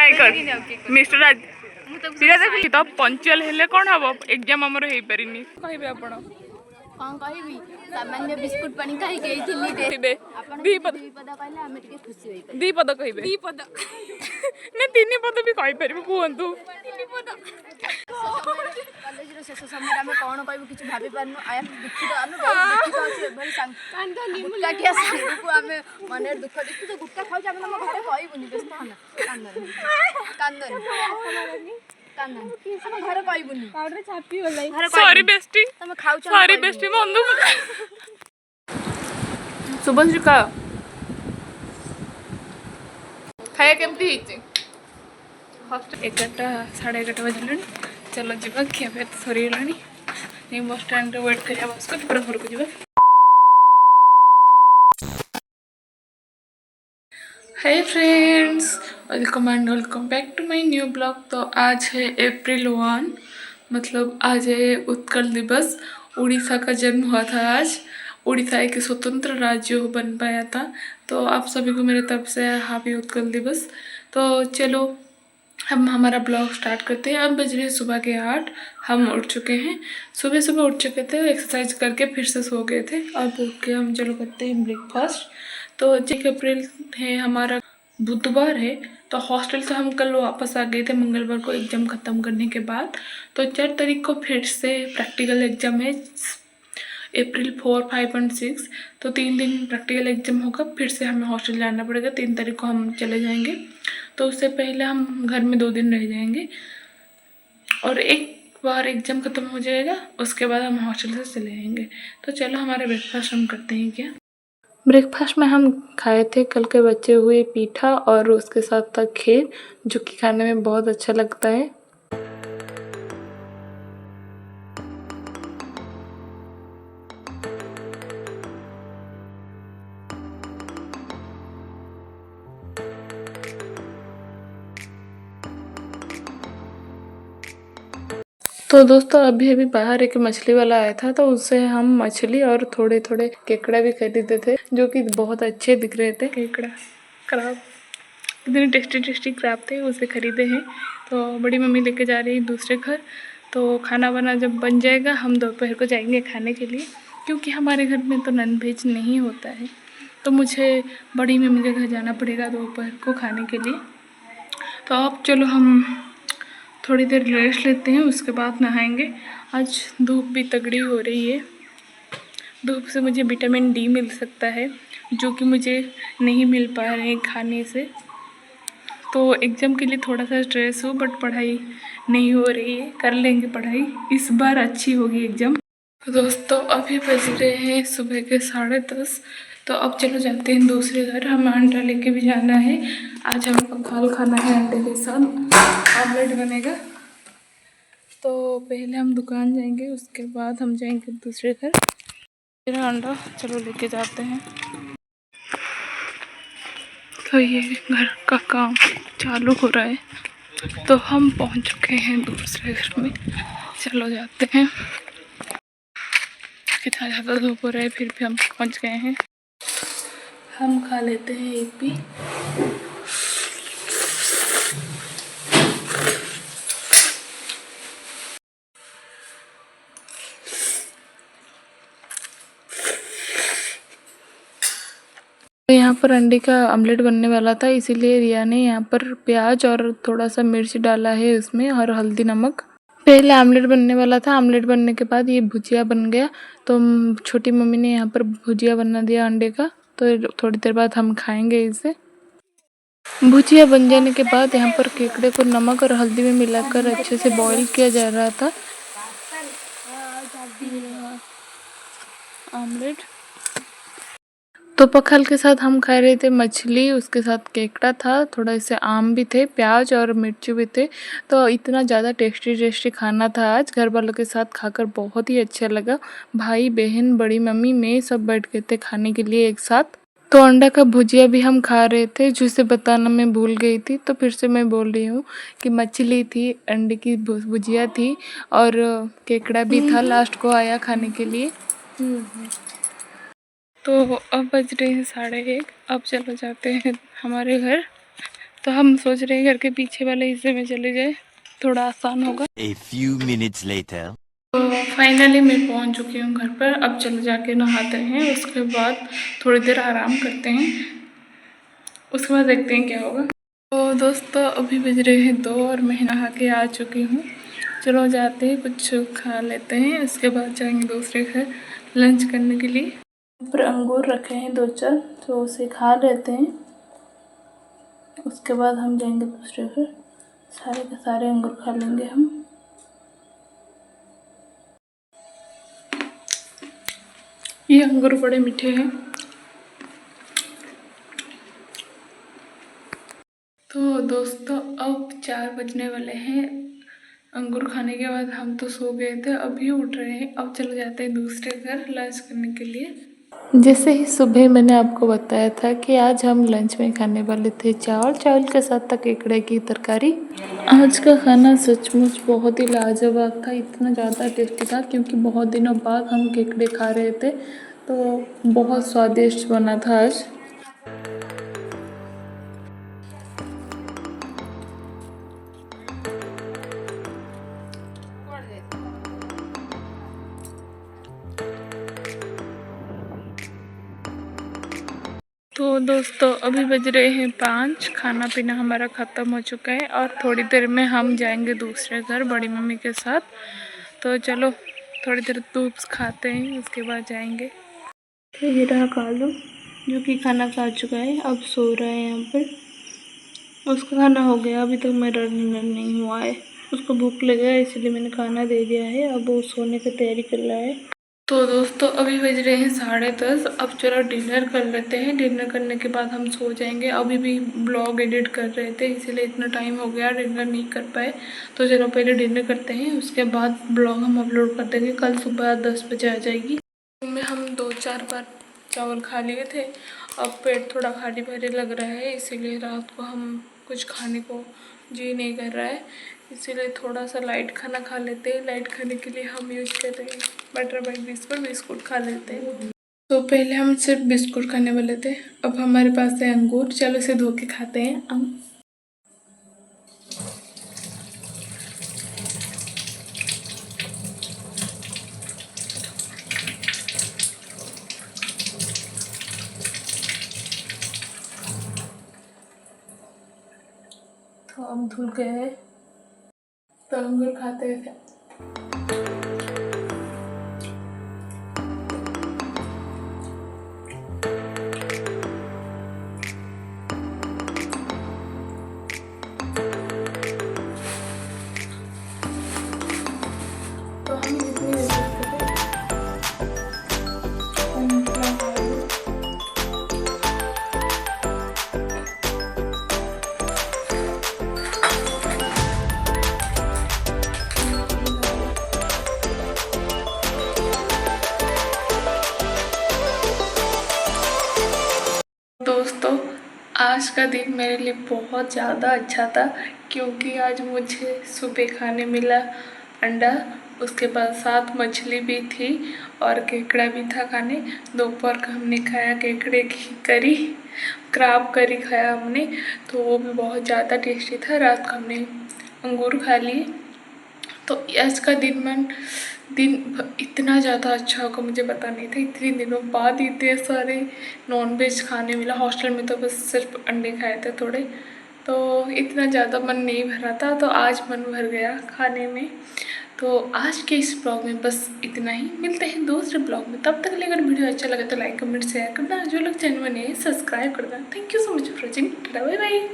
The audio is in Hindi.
मिस्टर राज सीधा देख तो पंचुअल हेले कौन हम एग्जाम आमर हो पारिनी कहबे आपण कौन कहबी सामान्य बिस्कुट पानी खाई गई थिली दे दीपद कहले हमें टिके खुशी होई दीपद कहबे दीपद ने तीन पद भी कहि परबे कहंतु तीन पद कॉलेज रो शेष समय हमें कौन कहबो किछ भाबी पारनु आई एम दुखित हमें बहुत दुखित अछि भली कांदा निमुला के साथ को हमें मने दुख देखि तो गुट्टा खाउ हम हम घरे कहबुनी व्यस्त हना कांदन हम घरे कहबुनी पाउडर छापी होलाई सॉरी बेस्टी तुम खाउ सॉरी बेस्टी बंधु सुबह का खाया केमती हिची हॉस्टल 11 साढ़े 11 बजल चलो जीवा खिया पे सरी गलानी बस स्टैंड वेट करिया बस को पूरा घर को जीवा। Hi friends, welcome and welcome back to my new blog. तो आज है अप्रैल 1, मतलब आज है उत्कल दिवस। उड़ीसा का जन्म हुआ था आज। उड़ीसा एक स्वतंत्र राज्य बन पाया था। तो आप सभी को मेरे तरफ से हैप्पी उत्कल दिवस। तो चलो हम हमारा ब्लॉग स्टार्ट करते हैं। अब बज रहे सुबह के 8। हम उठ चुके हैं, सुबह सुबह उठ चुके थे, एक्सरसाइज करके फिर से सो गए थे। अब उठ के हम चलो करते हैं ब्रेकफास्ट। तो 1 अप्रैल है हमारा, बुधवार है। तो हॉस्टल से हम कल वापस आ गए थे मंगलवार को एग्ज़ाम ख़त्म करने के बाद। तो 4 तारीख को फिर से प्रैक्टिकल एग्ज़ाम है, अप्रैल 4, 5 और 6। तो 3 दिन प्रैक्टिकल एग्ज़ाम होगा। फिर से हमें हॉस्टल जाना पड़ेगा। 3 तारीख को हम चले जाएंगे। तो उससे पहले हम घर में 2 दिन रह जाएंगे और एक बार एग्ज़ाम ख़त्म हो जाएगा, उसके बाद हम हॉस्टल से चले जाएंगे। तो चलो हमारा ब्रेकफास्ट हम करते हैं। क्या ब्रेकफास्ट में हम खाए थे कल के बचे हुए पीठा और उसके साथ था खीर, जो कि खाने में बहुत अच्छा लगता है। तो दोस्तों अभी बाहर एक मछली वाला आया था, तो उससे हम मछली और थोड़े थोड़े केकड़ा भी खरीदे थे, जो कि बहुत अच्छे दिख रहे थे। केकड़ा क्रैब, इतने टेस्टी टेस्टी क्रैब थे, उसे खरीदे हैं। तो बड़ी मम्मी लेके जा रही है दूसरे घर। तो खाना वाना जब बन जाएगा हम दोपहर को जाएंगे खाने के लिए, क्योंकि हमारे घर में तो नॉन वेज नहीं होता है। तो मुझे बड़ी मम्मी के घर जाना पड़ेगा दोपहर को खाने के लिए। तो अब चलो हम थोड़ी देर रेस्ट लेते हैं, उसके बाद नहाएंगे। आज धूप भी तगड़ी हो रही है। धूप से मुझे विटामिन डी मिल सकता है, जो कि मुझे नहीं मिल पा रहे हैं खाने से। तो एग्ज़ाम के लिए थोड़ा सा स्ट्रेस हो, बट पढ़ाई नहीं हो रही है। कर लेंगे पढ़ाई, इस बार अच्छी होगी एग्ज़ाम। तो दोस्तों अभी बज रहे हैं सुबह के 10:30। तो अब चलो जाते हैं दूसरे घर। हमें अंडा लेके भी जाना है। आज हमें कटहल खाना है, अंडे के साथ ऑमलेट बनेगा। तो पहले हम दुकान जाएंगे, उसके बाद हम जाएंगे दूसरे घर। मेरा अंडा चलो लेके जाते हैं। तो ये घर का काम चालू हो रहा है। तो हम पहुंच चुके हैं दूसरे घर में, चलो जाते हैं। कितना ज़्यादा धूप हो रहा है, फिर भी हम पहुंच गए हैं। हम खा लेते हैं एक भी। यहाँ पर अंडे का ऑमलेट बनने वाला था, इसीलिए रिया ने यहाँ पर प्याज और थोड़ा सा मिर्च डाला है उसमें, और हल्दी नमक। पहले आमलेट बनने वाला था, आमलेट बनने के बाद ये भुजिया बन गया। तो छोटी मम्मी ने यहाँ पर भुजिया बना दिया अंडे का। तो थोड़ी देर बाद हम खाएंगे इसे। भुजिया बन जाने के बाद यहाँ पर केकड़े को नमक और हल्दी में मिलाकर अच्छे से बॉईल किया जा रहा था। आमलेट तो पखल के साथ हम खा रहे थे मछली, उसके साथ केकड़ा था, थोड़ा से आम भी थे, प्याज और मिर्ची भी थे। तो इतना ज़्यादा टेस्टी टेस्टी खाना था आज। घर वालों के साथ खाकर बहुत ही अच्छा लगा। भाई बहन बड़ी मम्मी मैं सब बैठ गए थे खाने के लिए एक साथ। तो अंडा का भुजिया भी हम खा रहे थे, जिसे बताना मैं भूल गई थी। तो फिर से मैं बोल रही हूँ कि मछली थी, अंडे की भुजिया थी और केकड़ा भी था, लास्ट को आया खाने के लिए। तो अब बज रहे हैं 1:30। अब चलो जाते हैं हमारे घर। तो हम सोच रहे हैं घर के पीछे वाले हिस्से में चले जाए, थोड़ा आसान होगा। A few minutes later. तो फाइनली मैं पहुंच चुकी हूँ घर पर। अब चलो जाके नहाते हैं, उसके बाद थोड़ी देर आराम करते हैं, उसके बाद देखते हैं क्या होगा। तो दोस्तों अभी बज रहे हैं 2 और मैं नहा के आ चुकी हूँ। चलो जाते हैं, कुछ खा लेते हैं, उसके बाद जाएंगे दूसरे घर लंच करने के लिए। ऊपर अंगूर रखे हैं 2-4, तो उसे खा लेते हैं, उसके बाद हम जाएंगे दूसरे घर। सारे के सारे अंगूर खा लेंगे हम। ये अंगूर बड़े मीठे हैं। तो दोस्तों अब 4 बजने वाले हैं। अंगूर खाने के बाद हम तो सो गए थे, अभी उठ रहे हैं। अब चले जाते हैं दूसरे घर लंच करने के लिए। जैसे ही सुबह मैंने आपको बताया था कि आज हम लंच में खाने वाले थे चावल के साथ था केकड़े की तरकारी। आज का खाना सचमुच बहुत ही लाजवाब था, इतना ज़्यादा टेस्टी था क्योंकि बहुत दिनों बाद हम केकड़े खा रहे थे, तो बहुत स्वादिष्ट बना था आज। तो दोस्तों अभी बज रहे हैं 5, खाना पीना हमारा ख़त्म हो चुका है और थोड़ी देर में हम जाएंगे दूसरे घर बड़ी मम्मी के साथ। तो चलो थोड़ी देर धूप खाते हैं, उसके बाद जाएंगे। तो ये रहा कालू जो कि खाना खा चुका है, अब सो रहा है यहाँ पर। उसका खाना हो गया, अभी तक मेरा डिनर नहीं हुआ है। उसको भूख लगा है इसलिए मैंने खाना दे दिया है, अब वो सोने की तैयारी कर रहा है। तो दोस्तों अभी बज रहे हैं 10:30। अब चलो डिनर कर लेते हैं, डिनर करने के बाद हम सो जाएंगे। अभी भी ब्लॉग एडिट कर रहे थे इसीलिए इतना टाइम हो गया, डिनर नहीं कर पाए। तो चलो पहले डिनर करते हैं, उसके बाद ब्लॉग हम अपलोड कर देंगे। कल सुबह 10 बजे आ जाएगी। में हम 2-4 बार चावल खा लिए थे, अब पेट थोड़ा खाली भारी लग रहा है, इसीलिए रात को हम कुछ खाने को जी नहीं कर रहा है, इसीलिए थोड़ा सा लाइट खाना खा लेते हैं। लाइट खाने के लिए हम यूज कर रहे हैं बटर बाइट बिस्कुट खा लेते हैं। तो पहले हम सिर्फ बिस्कुट खाने वाले थे, अब हमारे पास है अंगूर, चलो इसे धो के खाते हैं हम। तो अब धुल गए हैं, तो अंगूर खाते हैं। तो हम जितनी दोस्तों आज का दिन मेरे लिए बहुत ज़्यादा अच्छा था क्योंकि आज मुझे सुबह खाने मिला अंडा, उसके बाद साथ मछली भी थी और केकड़ा भी था खाने। दोपहर का हमने खाया केकड़े की करी, क्रैब करी खाया हमने, तो वो भी बहुत ज़्यादा टेस्टी था। रात को हमने अंगूर खा लिए। तो आज का दिन इतना ज़्यादा अच्छा होगा मुझे पता नहीं था, इतने दिनों बाद इतने सारे नॉनवेज खाने मिला। हॉस्टल में तो बस सिर्फ अंडे खाए थे थोड़े, तो इतना ज़्यादा मन नहीं भरा था, तो आज मन भर गया खाने में। तो आज के इस ब्लॉग में बस इतना ही, मिलते हैं दूसरे ब्लॉग में। तब तक के लिए अगर वीडियो अच्छा लगे तो लाइक कमेंट शेयर करना, जो लोग चैनल में नए सब्सक्राइब करना। Thank you so much for watching, bye bye.